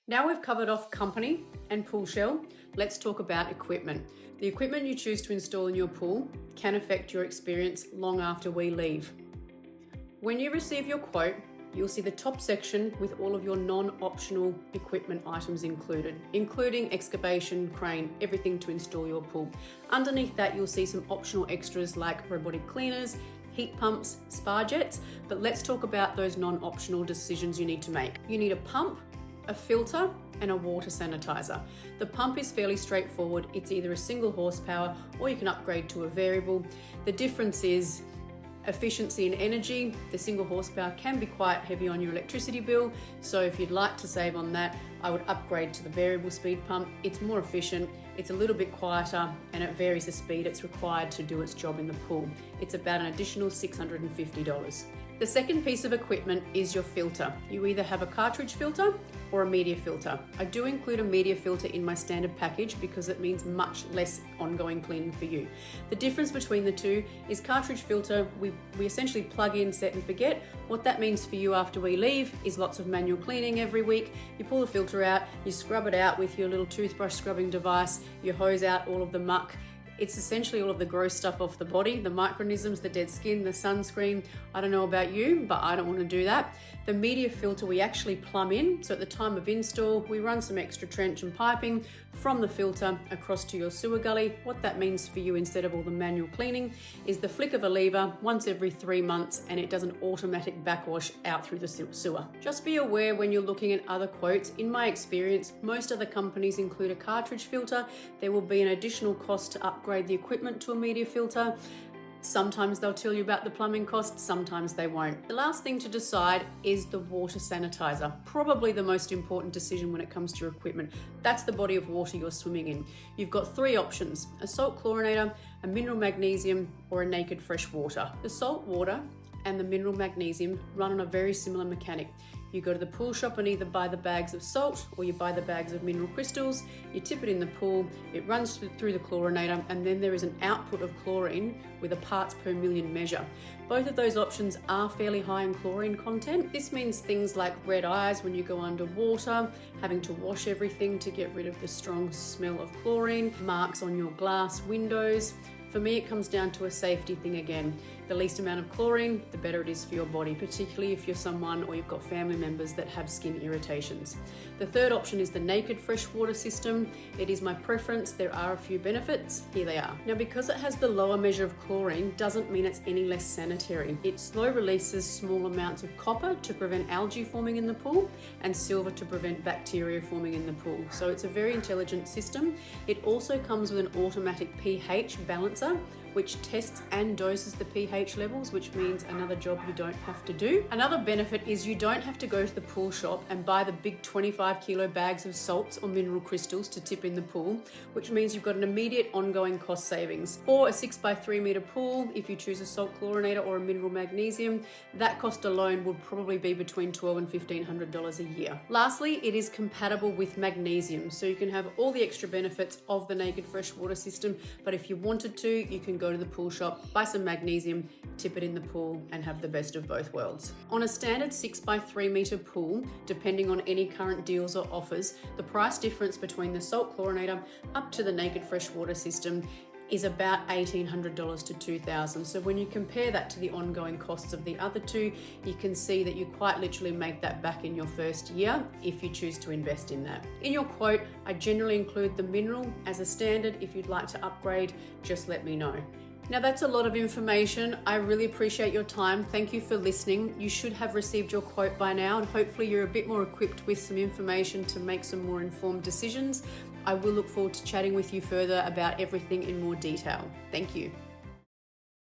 Now we've covered off company and pool shell, let's talk about equipment. The equipment you choose to install in your pool can affect your experience long after we leave. When you receive your quote, you'll see the top section with all of your non-optional equipment items included, including excavation, crane, everything to install your pool. Underneath that, you'll see some optional extras like robotic cleaners, heat pumps, spa jets, but let's talk about those non-optional decisions you need to make. You need a pump, a filter, and a water sanitizer. The pump is fairly straightforward. It's either a single horsepower or you can upgrade to a variable. The difference is efficiency and energy. The single horsepower can be quite heavy on your electricity bill, so if you'd like to save on that, I would upgrade to the variable speed pump. It's more efficient, it's a little bit quieter, and it varies the speed it's required to do its job in the pool. It's about an additional $650. The second piece of equipment is your filter. You either have a cartridge filter or a media filter. I do include a media filter in my standard package because it means much less ongoing cleaning for you. The difference between the two is cartridge filter, we essentially plug in, set and forget. What that means for you after we leave is lots of manual cleaning every week. You pull the filter out, you scrub it out with your little toothbrush scrubbing device, you hose out all of the muck. It's essentially all of the gross stuff off the body, the microorganisms, the dead skin, the sunscreen. I don't know about you, but I don't want to do that. The media filter we actually plumb in, so at the time of install, we run some extra trench and piping from the filter across to your sewer gully. What that means for you instead of all the manual cleaning is the flick of a lever once every 3 months and it does an automatic backwash out through the sewer. Just be aware when you're looking at other quotes, in my experience, most other companies include a cartridge filter. There will be an additional cost to upgrade the equipment to a media filter. Sometimes they'll tell you about the plumbing costs, sometimes they won't. The last thing to decide is the water sanitizer. Probably the most important decision when it comes to your equipment. That's the body of water you're swimming in. You've got 3 options: a salt chlorinator, a mineral magnesium, or a naked fresh water. The salt water and the mineral magnesium run on a very similar mechanic. You go to the pool shop and either buy the bags of salt or you buy the bags of mineral crystals, you tip it in the pool, it runs through the chlorinator, and then there is an output of chlorine with a parts per million measure. Both of those options are fairly high in chlorine content. This means things like red eyes when you go underwater, having to wash everything to get rid of the strong smell of chlorine, marks on your glass windows. For me, it comes down to a safety thing again. The least amount of chlorine, the better it is for your body, particularly if you're someone or you've got family members that have skin irritations. The third option is the naked freshwater system. It is my preference. There are a few benefits. Here they are. Now, because it has the lower measure of chlorine, doesn't mean it's any less sanitary. It slow releases small amounts of copper to prevent algae forming in the pool and silver to prevent bacteria forming in the pool. So it's a very intelligent system. It also comes with an automatic pH balancer, which tests and doses the pH levels, which means another job you don't have to do. Another benefit is you don't have to go to the pool shop and buy the big 25 kilo bags of salts or mineral crystals to tip in the pool, which means you've got an immediate ongoing cost savings. For a 6x3 meter pool, if you choose a salt chlorinator or a mineral magnesium, that cost alone would probably be between $1,200 and $1,500 a year. Lastly, it is compatible with magnesium, so you can have all the extra benefits of the naked freshwater system, but if you wanted to, you can go to the pool shop, buy some magnesium, tip it in the pool, and have the best of both worlds. On a standard 6x3 meter pool, depending on any current deals or offers, the price difference between the salt chlorinator up to the naked freshwater system is about $1,800 to $2,000. So when you compare that to the ongoing costs of the other two, you can see that you quite literally make that back in your first year if you choose to invest in that. In your quote, I generally include the mineral as a standard. If you'd like to upgrade, just let me know. Now that's a lot of information. I really appreciate your time. Thank you for listening. You should have received your quote by now, and hopefully you're a bit more equipped with some information to make some more informed decisions. I will look forward to chatting with you further about everything in more detail. Thank you.